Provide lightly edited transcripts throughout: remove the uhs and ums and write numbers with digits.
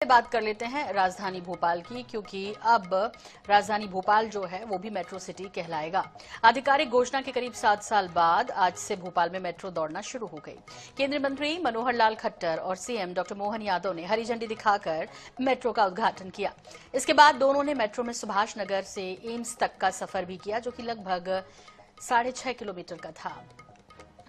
बात कर लेते हैं राजधानी भोपाल की, क्योंकि अब राजधानी भोपाल जो है वो भी मेट्रो सिटी कहलाएगा। आधिकारिक घोषणा के करीब 7 साल बाद आज से भोपाल में मेट्रो दौड़ना शुरू हो गई। केंद्रीय मंत्री मनोहर लाल खट्टर और सीएम डॉक्टर मोहन यादव ने हरी झंडी दिखाकर मेट्रो का उद्घाटन किया। इसके बाद दोनों ने मेट्रो में सुभाष नगर से एम्स तक का सफर भी किया, जो कि लगभग 6.5 किलोमीटर का था।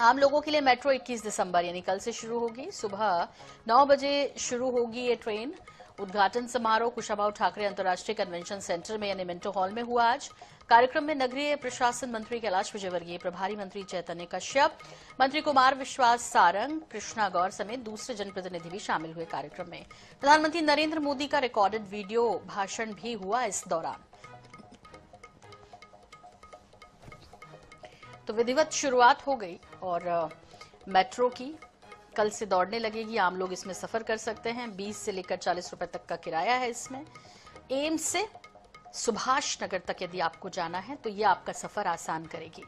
आम लोगों के लिए मेट्रो 21 दिसंबर यानी कल से शुरू होगी। सुबह 9 बजे शुरू होगी ये ट्रेन। उद्घाटन समारोह कुशाभाऊ ठाकरे अंतर्राष्ट्रीय कन्वेंशन सेंटर में यानी मिंटो हॉल में हुआ। आज कार्यक्रम में नगरीय प्रशासन मंत्री कैलाश विजयवर्गीय, प्रभारी मंत्री चैतन्य कश्यप, मंत्री कुमार विश्वास सारंग, कृष्णा गौर समेत दूसरे जनप्रतिनिधि भी शामिल हुए। कार्यक्रम में प्रधानमंत्री नरेंद्र मोदी का रिकॉर्डेड वीडियो भाषण भी हुआ। इस दौरान तो विधिवत शुरुआत हो गई और मेट्रो की कल से दौड़ने लगेगी। आम लोग इसमें सफर कर सकते हैं। 20 से लेकर 40 रुपए तक का किराया है इसमें। एम्स से सुभाष नगर तक यदि आपको जाना है तो ये आपका सफर आसान करेगी।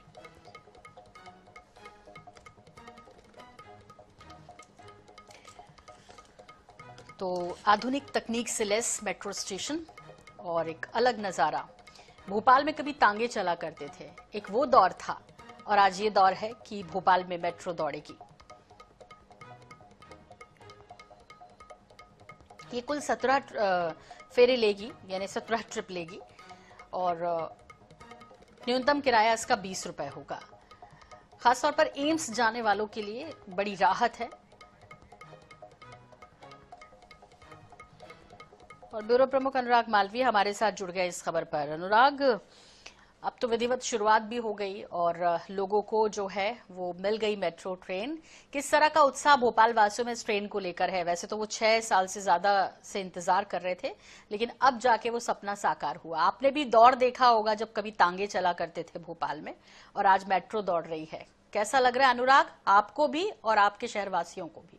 तो आधुनिक तकनीक से लैस मेट्रो स्टेशन और एक अलग नजारा। भोपाल में कभी तांगे चला करते थे, एक वो दौर था, और आज ये दौर है कि भोपाल में मेट्रो दौड़ेगी। ये कुल 17 फेरे लेगी, यानी 17 ट्रिप लेगी, और न्यूनतम किराया इसका 20 रुपए होगा। खासतौर पर एम्स जाने वालों के लिए बड़ी राहत है। और ब्यूरो प्रमुख अनुराग मालवीय हमारे साथ जुड़ गए इस खबर पर। अनुराग, अब तो विधिवत शुरुआत भी हो गई और लोगों को जो है वो मिल गई मेट्रो ट्रेन। किस तरह का उत्साह भोपाल वासियों में इस ट्रेन को लेकर है? वैसे तो वो 6 साल से ज्यादा से इंतजार कर रहे थे, लेकिन अब जाके वो सपना साकार हुआ। आपने भी दौड़ देखा होगा जब कभी तांगे चला करते थे भोपाल में, और आज मेट्रो दौड़ रही है। कैसा लग रहा है अनुराग, आपको भी और आपके शहरवासियों को भी?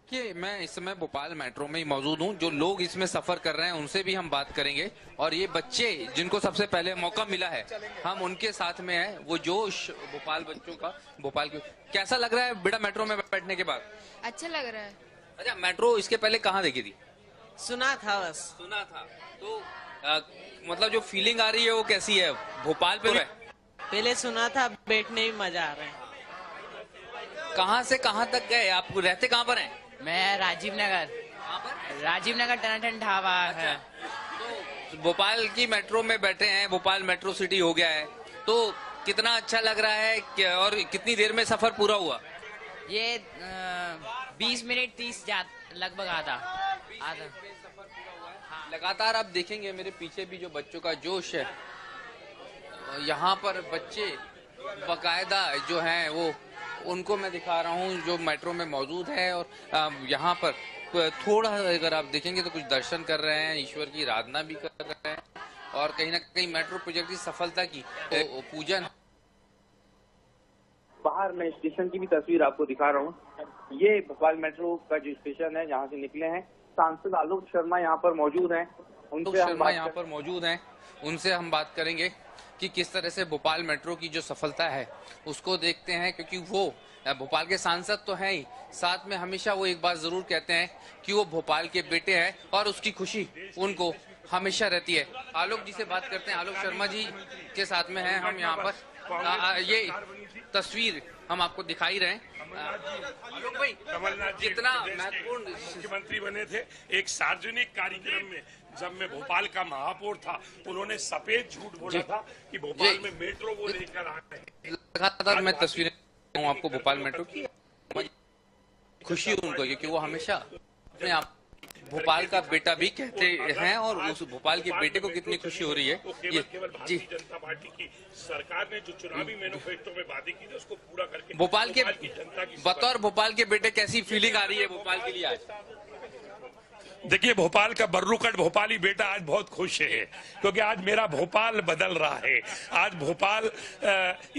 कि मैं इस समय भोपाल मेट्रो में ही मौजूद हूं। जो लोग इसमें सफर कर रहे हैं उनसे भी हम बात करेंगे, और ये बच्चे जिनको सबसे पहले मौका मिला है हम उनके साथ में है। वो जोश भोपाल बच्चों का, भोपाल के। कैसा लग रहा है बेटा मेट्रो में बैठने के बाद? अच्छा लग रहा है। अच्छा, मेट्रो इसके पहले कहाँ देखी थी? सुना था, बस सुना था। तो मतलब जो फीलिंग आ रही है वो कैसी है भोपाल पे? पहले सुना था, बैठने में मजा आ रहा है। कहाँ से कहाँ तक गए आप? रहते कहाँ पर हैं? मैं राजीव नगर। राजीव नगर टनाटन ढाबा है। तो भोपाल की मेट्रो में बैठे हैं, भोपाल मेट्रो सिटी हो गया है, तो कितना अच्छा लग रहा है और कितनी देर में सफर पूरा हुआ? ये 20 मिनट 30 लगभग आधा। लगातार आप देखेंगे मेरे पीछे भी जो बच्चों का जोश है, यहाँ पर बच्चे बकायदा जो हैं वो उनको मैं दिखा रहा हूँ जो मेट्रो में मौजूद है। और यहाँ पर थोड़ा अगर आप देखेंगे तो कुछ दर्शन कर रहे हैं, ईश्वर की आराधना भी कर रहे हैं, और कहीं ना कहीं मेट्रो प्रोजेक्ट की सफलता की पूजन। बाहर मैं स्टेशन की भी तस्वीर आपको दिखा रहा हूँ। ये भोपाल मेट्रो का जो स्टेशन है जहाँ से निकले हैं, सांसद आलोक शर्मा यहाँ पर मौजूद हैं। उनसे हम बात करेंगे कि किस तरह से भोपाल मेट्रो की जो सफलता है उसको देखते हैं, क्योंकि वो भोपाल के सांसद तो हैं ही, साथ में हमेशा वो एक बात जरूर कहते हैं कि वो भोपाल के बेटे हैं और उसकी खुशी उनको हमेशा रहती है। आलोक जी से बात करते हैं। आलोक शर्मा जी के साथ में हैं हम यहाँ पर। ये तस्वीर हम आपको दिखाई रहे हैं। आलोक भाई, कमलनाथ जी जितना महत्वपूर्ण मुख्यमंत्री बने थे, एक सार्वजनिक कार्यक्रम में जब मैं भोपाल का महापौर था, उन्होंने सफेद झूठ बोला था कि भोपाल में मेट्रो वो लेकर आ रहे हैं। लगातार मैं तस्वीरें हूँ आपको भोपाल मेट्रो की। खुशी उनको, क्योंकि वो हमेशा अपने आप भोपाल का बेटा भी कहते हैं, और उस भोपाल के बेटे को कितनी खुशी हो रही है। ये केवल भारतीय जनता पार्टी की सरकार ने जो चुनावी मैनिफेस्टो में वादे की थी उसको पूरा करके भोपाल के जनता की बतौर भोपाल के बेटे कैसी फीलिंग आ रही है भोपाल के लिए आज? देखिए, भोपाल का बर्रुकट भोपाली बेटा आज बहुत खुश है, क्योंकि आज मेरा भोपाल बदल रहा है। आज भोपाल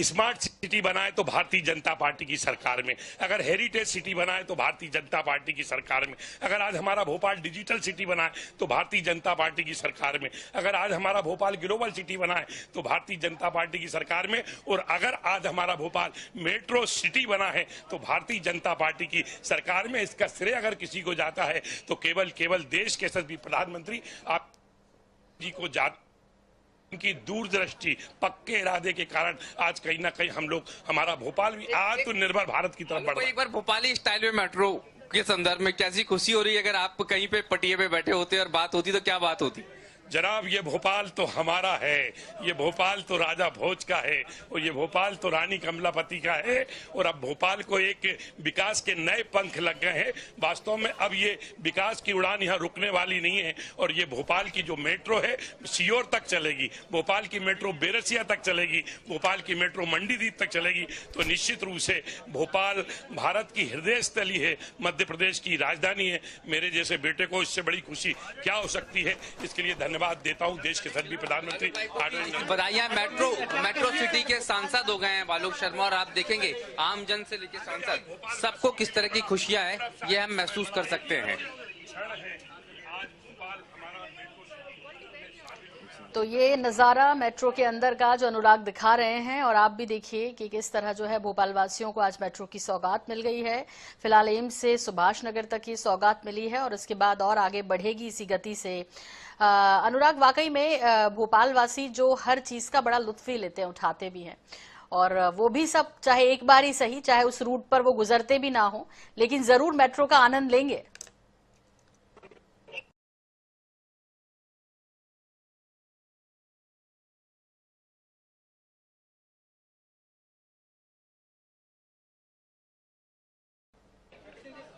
स्मार्ट सिटी बनाए तो भारतीय जनता पार्टी की सरकार में, अगर हेरिटेज सिटी बनाए तो भारतीय जनता पार्टी की सरकार में, अगर आज हमारा भोपाल डिजिटल सिटी बना है तो भारतीय जनता पार्टी की सरकार में, अगर आज हमारा भोपाल ग्लोबल सिटी बना है तो भारतीय जनता पार्टी की सरकार में, और अगर आज हमारा भोपाल मेट्रो सिटी बना है तो भारतीय जनता पार्टी की सरकार में। इसका श्रेय अगर किसी को जाता है तो केवल देश के यशस्वी प्रधानमंत्री आप जी को जाता, उनकी दूरदृष्टि, पक्के इरादे के कारण आज कहीं ना कहीं हम लोग, हमारा भोपाल भी आत्मनिर्भर भारत की तरफ बढ़ रहा है। एक बार भोपाली स्टाइल में मेट्रो के संदर्भ में कैसी खुशी हो रही है? अगर आप कहीं पे पटिए पे बैठे होते और बात होती तो क्या बात होती? जनाब, ये भोपाल तो हमारा है, ये भोपाल तो राजा भोज का है, और ये भोपाल तो रानी कमलापति का है, और अब भोपाल को एक विकास के नए पंख लग गए हैं। वास्तव में अब ये विकास की उड़ान यहाँ रुकने वाली नहीं है, और ये भोपाल की जो मेट्रो है सीहोर तक चलेगी, भोपाल की मेट्रो बेरसिया तक चलेगी, भोपाल की मेट्रो मंडीदीप तक चलेगी। तो निश्चित रूप से भोपाल भारत की हृदय स्थली है, मध्य प्रदेश की राजधानी है। मेरे जैसे बेटे को इससे बड़ी खुशी क्या हो सकती है? इसके लिए धन्यवाद देता हूं देश के सभी प्रधानमंत्री। बधाइयां। मेट्रो सिटी के सांसद हो गए हैं बालोक शर्मा, और आप देखेंगे आम जन से लेकर सांसद सबको किस तरह की खुशियां हैं ये हम महसूस कर सकते हैं। तो ये नज़ारा मेट्रो के अंदर का जो अनुराग दिखा रहे हैं, और आप भी देखिए कि किस तरह जो है भोपाल वासियों को आज मेट्रो की सौगात मिल गई है। फिलहाल एम्स से सुभाष नगर तक ये सौगात मिली है और इसके बाद और आगे बढ़ेगी इसी गति से। अनुराग, वाकई में भोपाल वासी जो हर चीज का बड़ा लुत्फ ही लेते हैं, उठाते भी हैं, और वो भी सब चाहे एक बार ही सही, चाहे उस रूट पर वो गुजरते भी ना हो, लेकिन जरूर मेट्रो का आनंद लेंगे।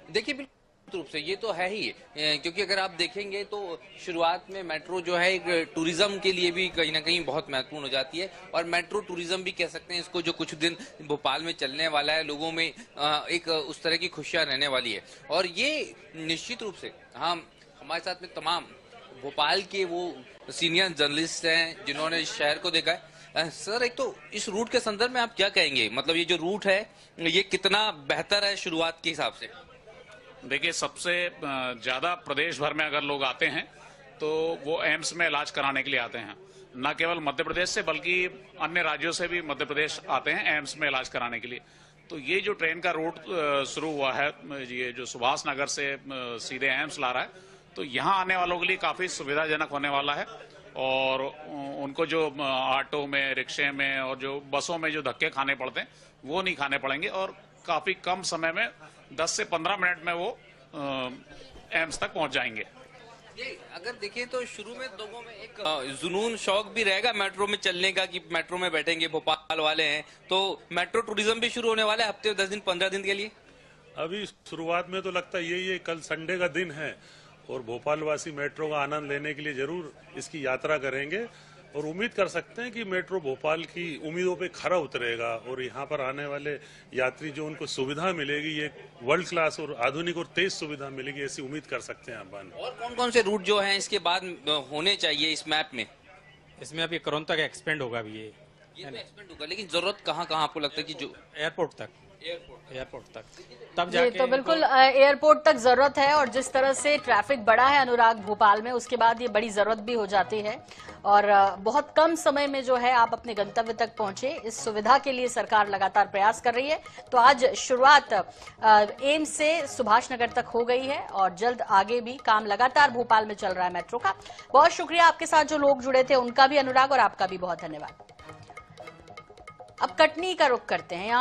देखिए बिल्कुल रूप से ये तो है ही, क्योंकि अगर आप देखेंगे तो शुरुआत में मेट्रो जो है एक टूरिज्म के लिए भी कहीं ना कहीं बहुत महत्वपूर्ण हो जाती है, और मेट्रो टूरिज्म भी कह सकते हैं इसको, जो कुछ दिन भोपाल में चलने वाला है। लोगों में एक उस तरह की खुशियां रहने वाली है, और ये निश्चित रूप से हम हमारे साथ में तमाम भोपाल के वो सीनियर जर्नलिस्ट हैं जिन्होंने इस शहर को देखा है। सर, एक तो इस रूट के संदर्भ में आप क्या कहेंगे? मतलब ये जो रूट है ये कितना बेहतर है शुरुआत के हिसाब से? देखिए, सबसे ज्यादा प्रदेश भर में अगर लोग आते हैं तो वो एम्स में इलाज कराने के लिए आते हैं, न केवल मध्य प्रदेश से बल्कि अन्य राज्यों से भी मध्य प्रदेश आते हैं एम्स में इलाज कराने के लिए। तो ये जो ट्रेन का रूट शुरू हुआ है, ये जो सुभाष नगर से सीधे एम्स ला रहा है, तो यहाँ आने वालों के लिए काफी सुविधाजनक होने वाला है, और उनको जो ऑटो में, रिक्शे में और जो बसों में जो धक्के खाने पड़ते हैं वो नहीं खाने पड़ेंगे, और काफी कम समय में 10 से 15 मिनट में वो एम्स तक पहुंच जाएंगे। ये अगर देखें तो शुरू में लोगों में एक जुनून, शौक भी रहेगा मेट्रो में चलने का कि मेट्रो में बैठेंगे। भोपाल वाले हैं तो मेट्रो टूरिज्म भी शुरू होने वाला है हफ्ते 10 दिन 15 दिन के लिए। अभी शुरुआत में तो लगता है ये कल संडे का दिन है, और भोपाल वासी मेट्रो का आनंद लेने के लिए जरूर इसकी यात्रा करेंगे, और उम्मीद कर सकते हैं कि मेट्रो भोपाल की उम्मीदों पे खरा उतरेगा, और यहाँ पर आने वाले यात्री जो उनको सुविधा मिलेगी, ये वर्ल्ड क्लास और आधुनिक और तेज सुविधा मिलेगी, ऐसी उम्मीद कर सकते हैं अपन। और कौन कौन से रूट जो हैं इसके बाद होने चाहिए इस मैप में? इसमें अभी करोन तक एक्सपेंड होगा अभी ये तो एक्सपेंड होगा, लेकिन जरूरत कहाँ कहाँ आपको लगता है कि जो एयरपोर्ट तक तब जी, जाके तो बिल्कुल एयरपोर्ट तक जरूरत है, और जिस तरह से ट्रैफिक बढ़ा है अनुराग भोपाल में, उसके बाद ये बड़ी जरूरत भी हो जाती है, और बहुत कम समय में जो है आप अपने गंतव्य तक पहुंचे, इस सुविधा के लिए सरकार लगातार प्रयास कर रही है। तो आज शुरुआत एम्स से सुभाष नगर तक हो गई है, और जल्द आगे भी काम लगातार भोपाल में चल रहा है मेट्रो का। बहुत शुक्रिया आपके साथ जो लोग जुड़े थे उनका भी अनुराग, और आपका भी बहुत धन्यवाद। अब कटनी का रुख करते हैं।